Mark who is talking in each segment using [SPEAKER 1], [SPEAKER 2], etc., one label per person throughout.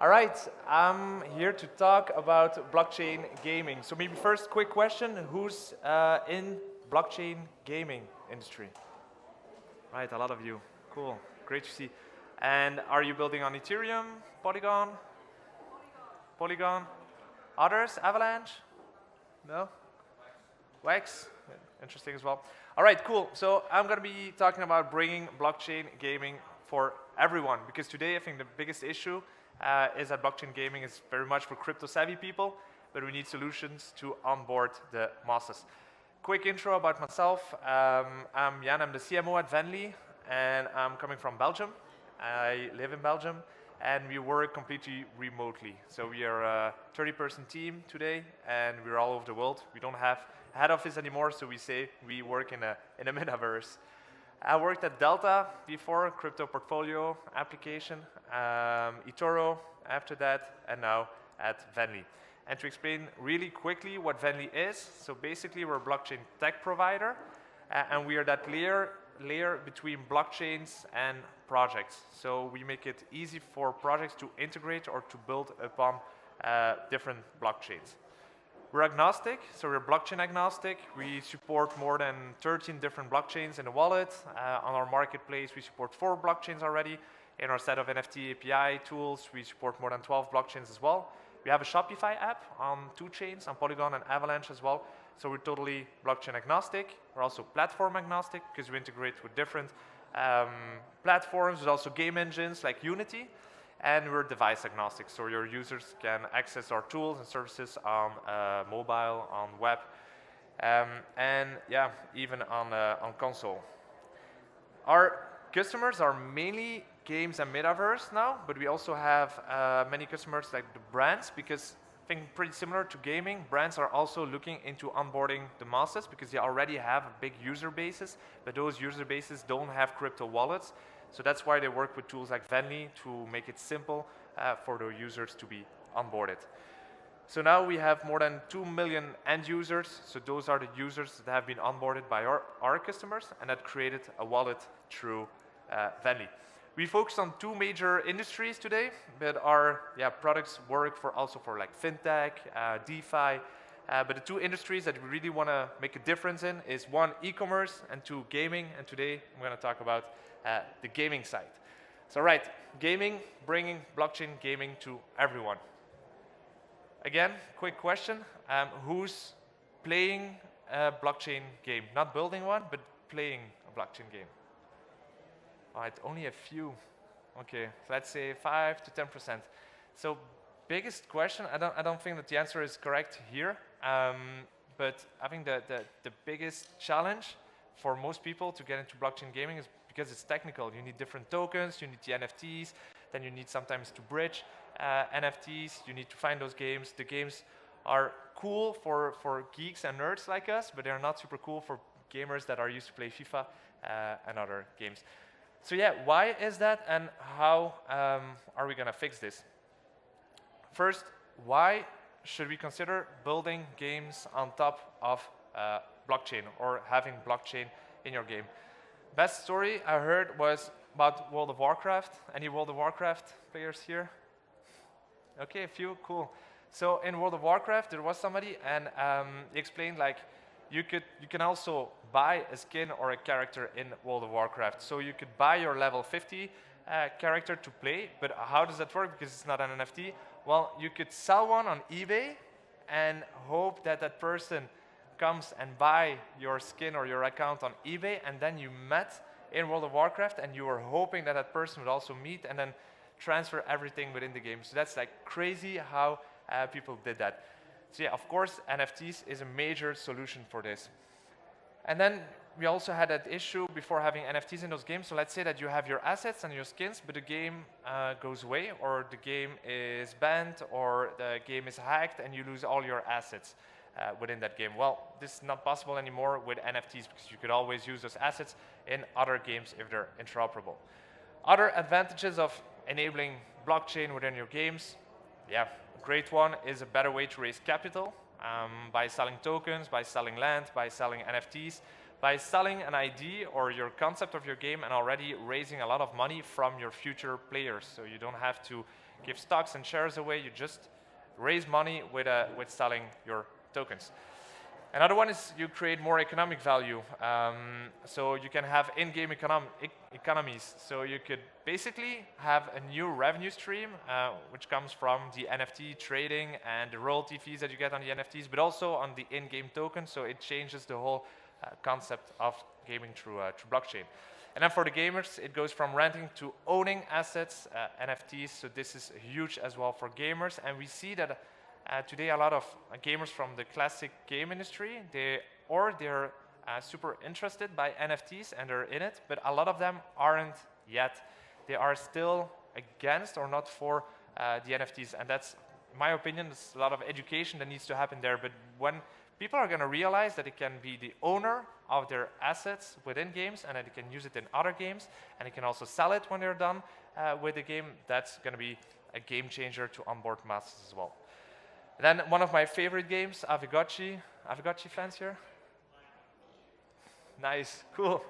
[SPEAKER 1] All right, I'm here to talk about blockchain gaming. So maybe first, quick question: who's in blockchain gaming industry? Right, a lot of you. Cool, great to see. And are you building on Ethereum, Polygon, Polygon? Others, Avalanche? No? Wax? Interesting as well. All right, cool. So I'm going to be talking about bringing blockchain gaming for everyone, because today I think the biggest issue is that blockchain gaming is very much for crypto-savvy people, but we need solutions to onboard the masses. Quick intro about myself. I'm Jan, I'm the CMO at Venly, and I'm coming from Belgium. I live in Belgium, and we work completely remotely. So we are a 30-person team today, and we're all over the world. We don't have a head office anymore, so we say we work in a metaverse. I worked at Delta before, crypto portfolio application, eToro after that, and now at Venly. And to explain really quickly what Venly is, so basically we're a blockchain tech provider, and we are that layer between blockchains and projects. So we make it easy for projects to integrate or to build upon different blockchains. We're agnostic, so we're blockchain agnostic. We support more than 13 different blockchains in the wallet. On our marketplace, we support 4 blockchains already. In our set of NFT API tools, we support more than 12 blockchains as well. We have a Shopify app on 2 chains, on Polygon and Avalanche as well. So we're totally blockchain agnostic. We're also platform agnostic because we integrate with different platforms. There's also game engines like Unity. And we're device agnostic, so your users can access our tools and services on mobile, on web, and yeah, even on console. Our customers are mainly games and metaverse now, but we also have many customers like the brands, because I think pretty similar to gaming, brands are also looking into onboarding the masses because they already have a big user bases, but those user bases don't have crypto wallets. So that's why they work with tools like Venly to make it simple for the users to be onboarded. So now we have more than 2 million end users. So those are the users that have been onboarded by our customers and that created a wallet through Venly. We focus on 2 major industries today, but our products work also for like fintech, DeFi. But the 2 industries that we really want to make a difference in is 1, e-commerce, and 2, gaming. And today I'm going to talk about the gaming side. So right, gaming, bringing blockchain gaming to everyone. Again, quick question, who's playing a blockchain game? Not building one, but playing a blockchain game. All right, only a few. Okay, so let's say 5 to 10%. So biggest question, I don't think that the answer is correct here, but I think that the biggest challenge for most people to get into blockchain gaming is because it's technical. You need different tokens, you need the NFTs, then you need sometimes to bridge NFTs, you need to find those games. The games are cool for geeks and nerds like us, but they're not super cool for gamers that are used to play FIFA and other games. So yeah, why is that, and how are we gonna fix this? First, why should we consider building games on top of blockchain or having blockchain in your game? Best story I heard was about World of Warcraft. Any World of Warcraft players here? Okay, a few, cool. So in World of Warcraft, there was somebody, and he explained like you can also buy a skin or a character in World of Warcraft. So you could buy your level 50 character to play, but how does that work? Because it's not an NFT. Well, you could sell one on eBay and hope that that person comes and buy your skin or your account on eBay, and then you met in World of Warcraft, and you were hoping that that person would also meet and then transfer everything within the game. So that's like crazy how people did that. So yeah, of course, NFTs is a major solution for this. And then we also had that issue before having NFTs in those games. So let's say that you have your assets and your skins, but the game goes away, or the game is banned, or the game is hacked, and you lose all your assets within that game. Well, this is not possible anymore with NFTs because you could always use those assets in other games if they're interoperable. Other advantages of enabling blockchain within your games, yeah, a great one is a better way to raise capital by selling tokens, by selling land, by selling NFTs. by selling an ID or your concept of your game and already raising a lot of money from your future players. So you don't have to give stocks and shares away, you just raise money with selling your tokens. Another one is you create more economic value. So you can have in-game economies. So you could basically have a new revenue stream, which comes from the NFT trading and the royalty fees that you get on the NFTs, but also on the in-game token. So it changes the whole concept of gaming through blockchain. And then for the gamers, it goes from renting to owning assets, NFTs. So this is huge as well for gamers. And we see that today a lot of gamers from the classic game industry, they're super interested by NFTs and they're in it, but a lot of them aren't yet. They are still against or not for the NFTs. And that's, in my opinion, there's a lot of education that needs to happen there. But when people are going to realize that they can be the owner of their assets within games and that they can use it in other games and they can also sell it when they're done with the game, that's going to be a game changer to onboard masses as well. And then one of my favorite games, Avigotchi. Avigotchi fans here? Nice, cool.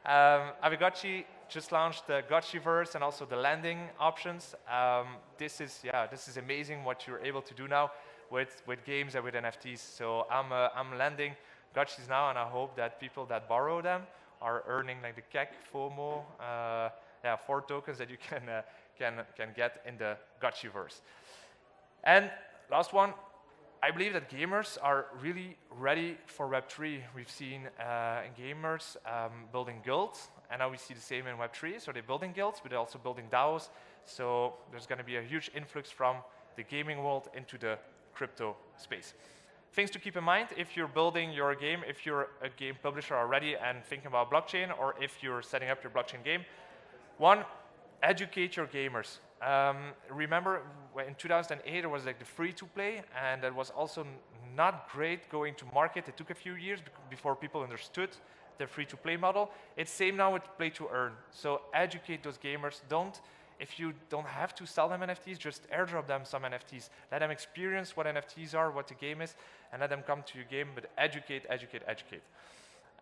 [SPEAKER 1] Avigotchi just launched the Gotchiverse and also the lending options. This is amazing what you're able to do now with games and with NFTs. So I'm lending Gotchis now, and I hope that people that borrow them are earning like the KEK, FOMO, 4 tokens that you can get in the Gotchiverse. And last one, I believe that gamers are really ready for Web3. We've seen gamers building guilds, and now we see the same in Web3. So they're building guilds, but they're also building DAOs. So there's going to be a huge influx from the gaming world into the crypto space. Things to keep in mind if you're building your game, if you're a game publisher already and thinking about blockchain, or if you're setting up your blockchain game. One, educate your gamers. Remember in 2008 there was like the free-to-play, and that was also not great going to market. It took a few years before people understood the free-to-play model. It's same now with play-to-earn. So educate those gamers. If you don't have to sell them NFTs, just airdrop them some NFTs. Let them experience what NFTs are, what the game is, and let them come to your game, but educate, educate, educate.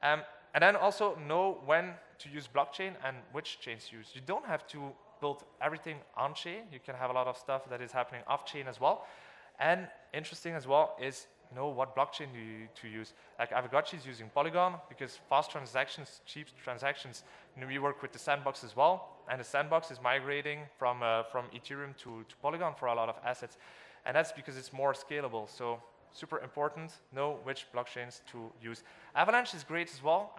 [SPEAKER 1] And then also know when to use blockchain and which chains to use. You don't have to build everything on-chain. You can have a lot of stuff that is happening off-chain as well. And interesting as well is know what blockchain to use. Like Avigotchi is using Polygon because fast transactions, cheap transactions. We work with the Sandbox as well, and the Sandbox is migrating from Ethereum to Polygon for a lot of assets, and that's because it's more scalable. So super important, know which blockchains to use. Avalanche is great as well.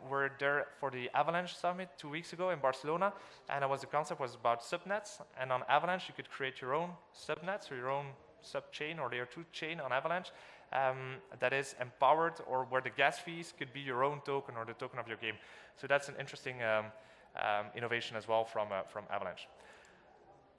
[SPEAKER 1] We're there for the Avalanche Summit 2 weeks ago in Barcelona, and the concept was about subnets. And on Avalanche, you could create your own subnets or your own sub-chain or layer 2 chain on Avalanche that is empowered, or where the gas fees could be your own token or the token of your game. So that's an interesting innovation as well from Avalanche.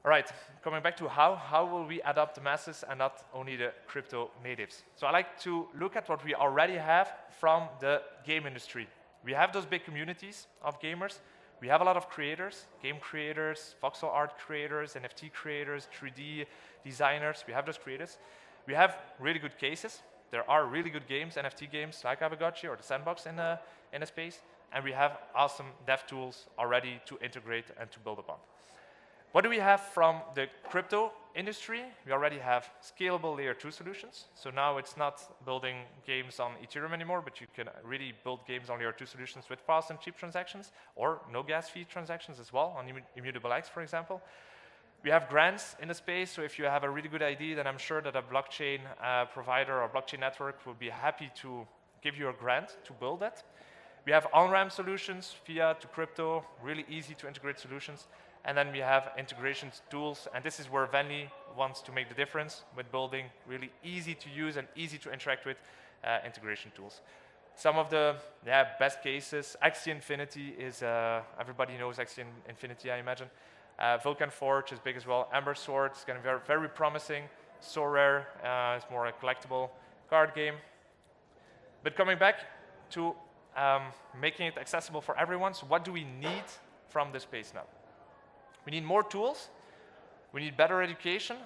[SPEAKER 1] All right, coming back to how will we adopt the masses and not only the crypto natives? So I like to look at what we already have from the game industry. We have those big communities of gamers. We have a lot of creators, game creators, voxel art creators, NFT creators, 3D designers. We have those creators. We have really good cases. There are really good games, NFT games like Avigotchi or the Sandbox in a space. And we have awesome dev tools already to integrate and to build upon. What do we have from the crypto industry? We already have scalable layer 2 solutions. So now it's not building games on Ethereum anymore, but you can really build games on layer 2 solutions with fast and cheap transactions, or no gas fee transactions as well, on Immutable X, for example. We have grants in the space, so if you have a really good idea, then I'm sure that a blockchain provider or blockchain network will be happy to give you a grant to build that. We have on-ramp solutions, fiat to crypto, really easy to integrate solutions. And then we have integration tools, and this is where Venly wants to make the difference with building really easy to use and easy to interact with integration tools. Some of the best cases, Axie Infinity is, everybody knows Axie Infinity, I imagine. Vulcan Forge is big as well. Ember Sword is going to be very, very promising. So Rare is more a collectible card game. But coming back to making it accessible for everyone, so what do we need from this space now? We need more tools, we need better education,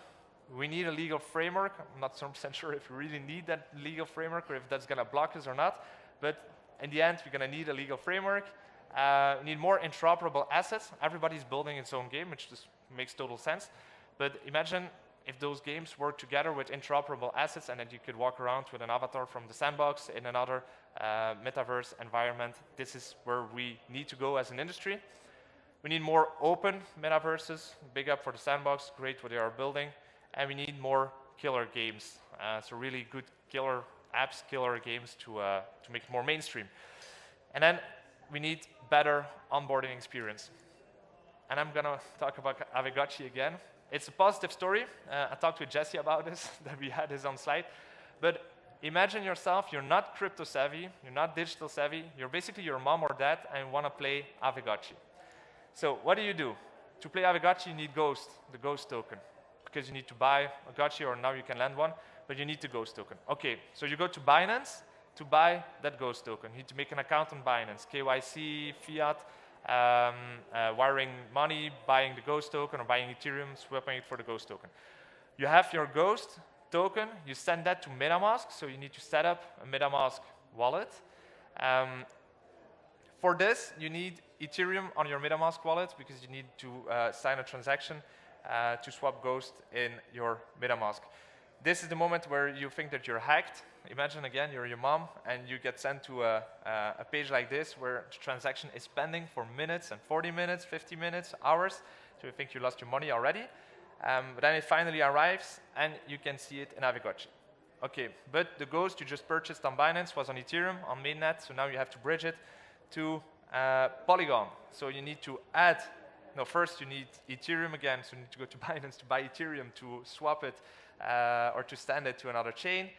[SPEAKER 1] we need a legal framework. I'm not 100% sure if we really need that legal framework or if that's going to block us or not, but in the end, you're going to need a legal framework. You need more interoperable assets. Everybody's building its own game, which just makes total sense. But imagine if those games work together with interoperable assets and that you could walk around with an avatar from the sandbox in another metaverse environment. This is where we need to go as an industry. We need more open metaverses. Big up for the sandbox, great what they are building. And we need more killer games. So really good killer apps, killer games to make it more mainstream. And then we need better onboarding experience. And I'm gonna talk about Aavegotchi again. It's a positive story. I talked with Jesse about this, that we had this on slide. But imagine yourself, you're not crypto savvy, you're not digital savvy, you're basically your mom or dad and want to play Aavegotchi. So what do? To play Aavegotchi, you need Ghost, the Ghost token, because you need to buy a Gotchi, or now you can land one, but you need the Ghost token. Okay, so you go to Binance to buy that Ghost token. You need to make an account on Binance, KYC, fiat, wiring money, buying the Ghost token, or buying Ethereum, swapping it for the Ghost token. You have your Ghost token, you send that to MetaMask, so you need to set up a MetaMask wallet. For this, you need Ethereum on your MetaMask wallet because you need to sign a transaction to swap Ghost in your MetaMask. This is the moment where you think that you're hacked. Imagine again, you're your mom and you get sent to a page like this where the transaction is pending for minutes and 40 minutes, 50 minutes, hours. So you think you lost your money already. But then it finally arrives and you can see it in Aavegotchi. Okay, but the Ghost you just purchased on Binance was on Ethereum, on mainnet, so now you have to bridge it to Polygon. So you need to add, no, first you need Ethereum again, so you need to go to Binance to buy Ethereum to swap it or to send it to another chain.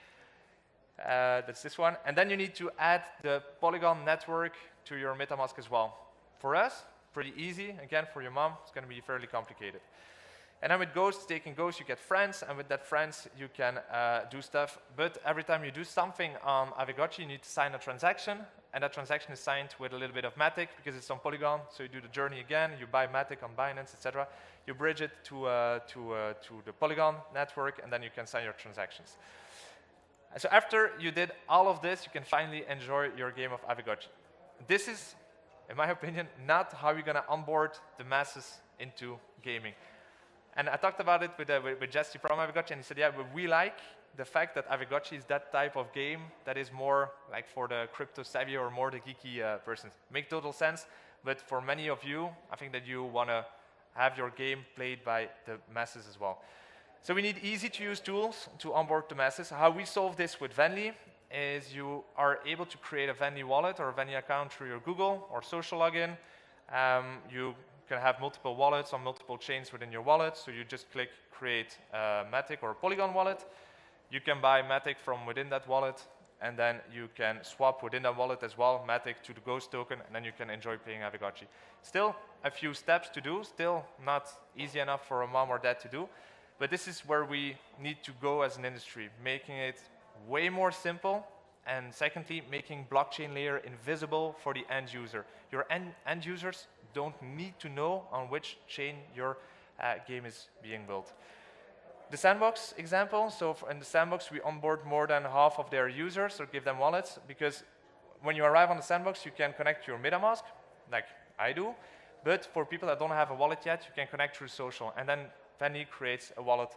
[SPEAKER 1] That's this one. And then you need to add the Polygon network to your MetaMask as well. For us, pretty easy. Again, for your mom, it's going to be fairly complicated. And then with Ghost, taking Ghost, you get friends, and with that friends, you can do stuff. But every time you do something on Aavegotchi, you need to sign a transaction, and that transaction is signed with a little bit of Matic because it's on Polygon. So you do the journey again, you buy Matic on Binance, etc. You bridge it to the Polygon network, and then you can sign your transactions. And so after you did all of this, you can finally enjoy your game of Aavegotchi. This is, in my opinion, not how you're going to onboard the masses into gaming. And I talked about it with Jesse from Aavegotchi, and he said, yeah, but we like the fact that Aavegotchi is that type of game that is more like for the crypto savvy or more the geeky persons. Make total sense, but for many of you, I think that you want to have your game played by the masses as well. So we need easy to use tools to onboard the masses. How we solve this with Venly is you are able to create a Venly wallet or a Venly account through your Google or social login. You can have multiple wallets on multiple chains within your wallet, so you just click create a Matic or a Polygon wallet. You can buy Matic from within that wallet, and then you can swap within that wallet as well, Matic to the Ghost token, and then you can enjoy playing Aavegotchi. Still a few steps to do, still not easy enough for a mom or dad to do, but this is where we need to go as an industry, making it way more simple, and secondly, making blockchain layer invisible for the end user. Your end users don't need to know on which chain your game is being built. The sandbox example, so in the sandbox we onboard more than half of their users or give them wallets, because when you arrive on the sandbox you can connect to your MetaMask, like I do, but for people that don't have a wallet yet, you can connect through social, and then Venly creates a wallet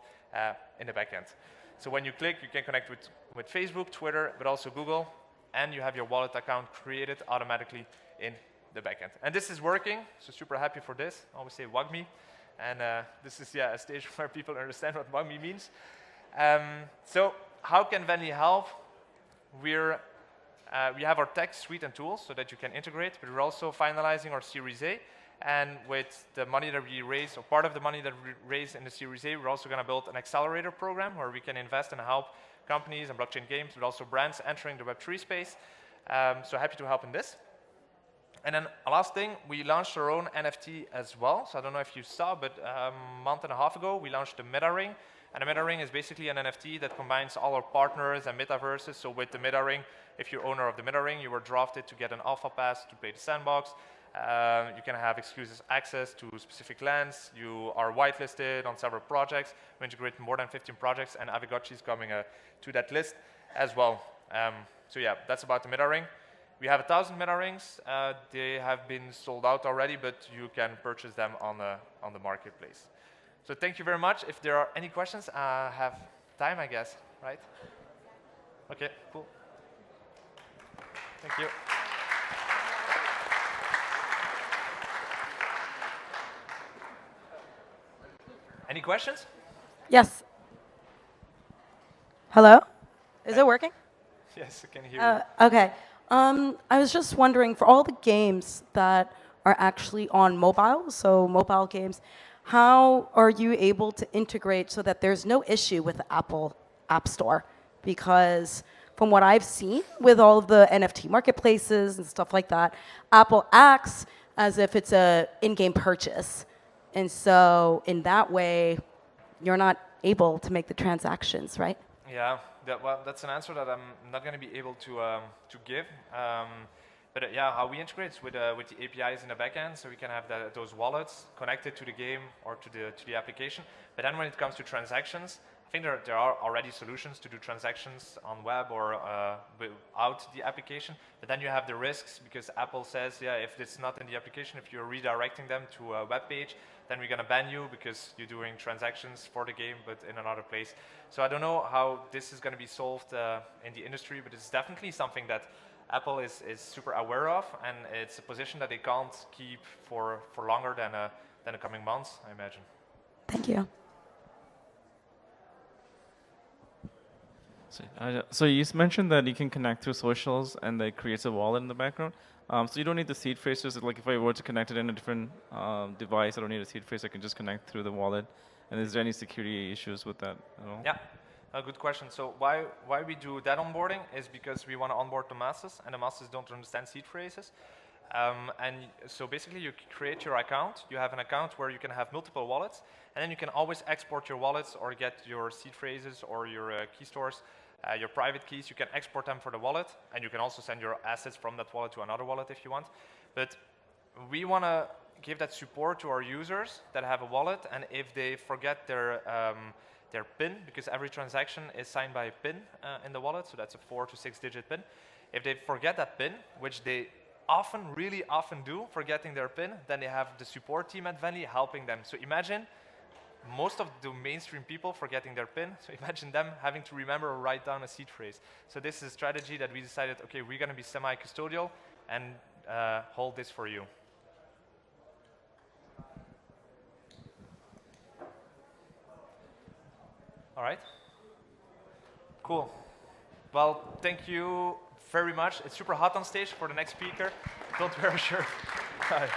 [SPEAKER 1] in the backend. So when you click, you can connect with Facebook, Twitter, but also Google, and you have your wallet account created automatically in the backend. And this is working, so super happy for this. I always say WAGMI, and this is a stage where people understand what WAGMI means. So how can Venly help? We have our tech suite and tools so that you can integrate, but we're also finalizing our Series A. And with the money that we raise, or part of the money that we raise in the Series A, we're also going to build an accelerator program where we can invest and help companies and blockchain games, but also brands entering the Web3 space. So happy to help in this. And then last thing, we launched our own NFT as well. So I don't know if you saw, but a month and a half ago, we launched the MetaRing. And the MetaRing is basically an NFT that combines all our partners and metaverses. So with the MetaRing, if you're owner of the MetaRing, you were drafted to get an alpha pass to play the sandbox. You can have exclusive access to specific lands. You are whitelisted on several projects. We integrate more than 15 projects, and Aavegotchi is coming to that list as well. So yeah, that's about the MetaRing. We have 1,000 MetaRings. They have been sold out already, but you can purchase them on the marketplace. So thank you very much. If there are any questions, I have time, I guess, right? Okay, cool. Thank you. Any questions?
[SPEAKER 2] Yes. Hello? Is it working?
[SPEAKER 1] Yes, I can hear you.
[SPEAKER 2] Okay. I was just wondering, for all the games that are actually on mobile, so mobile games, how are you able to integrate so that there's no issue with the Apple App Store? Because from what I've seen with all of the NFT marketplaces and stuff like that, Apple acts as if it's a in-game purchase. And so in that way, you're not able to make the transactions, right?
[SPEAKER 1] Yeah, well, that's an answer that I'm not going to be able to give. But yeah, how we integrate is with the APIs in the backend, so we can have those wallets connected to the game or to the application. But then when it comes to transactions, I think there are already solutions to do transactions on web or without the application. But then you have the risks because Apple says, yeah, if it's not in the application, if you're redirecting them to a web page, then we're going to ban you because you're doing transactions for the game, but in another place. So I don't know how this is going to be solved in the industry, but it's definitely something that Apple is super aware of, and it's a position that they can't keep for longer than the coming months, I imagine.
[SPEAKER 2] Thank you.
[SPEAKER 3] So you mentioned that you can connect through socials and that creates a wallet in the background. So you don't need the seed phrases. Like if I were to connect it in a different device, I don't need a seed phrase. I can just connect through the wallet. And is there any security issues with that at all?
[SPEAKER 1] Yeah, a good question. So why we do that onboarding is because we want to onboard the masses, and the masses don't understand seed phrases. And so basically you create your account. You have an account where you can have multiple wallets, and then you can always export your wallets or get your seed phrases or your key stores, your private keys. You can export them for the wallet, and you can also send your assets from that wallet to another wallet if you want. But we want to give that support to our users that have a wallet, and if they forget their PIN, because every transaction is signed by a PIN in the wallet, so that's a 4 to 6 digit PIN. If they forget that PIN, which they really often do, forgetting their PIN, then they have the support team at Venly helping them. So imagine most of the mainstream people forgetting their PIN, so imagine them having to remember or write down a seed phrase. So this is a strategy that we decided, okay, we're going to be semi-custodial and hold this for you. All right. Cool. Well, thank you very much. It's super hot on stage for the next speaker. Don't wear a shirt. Bye.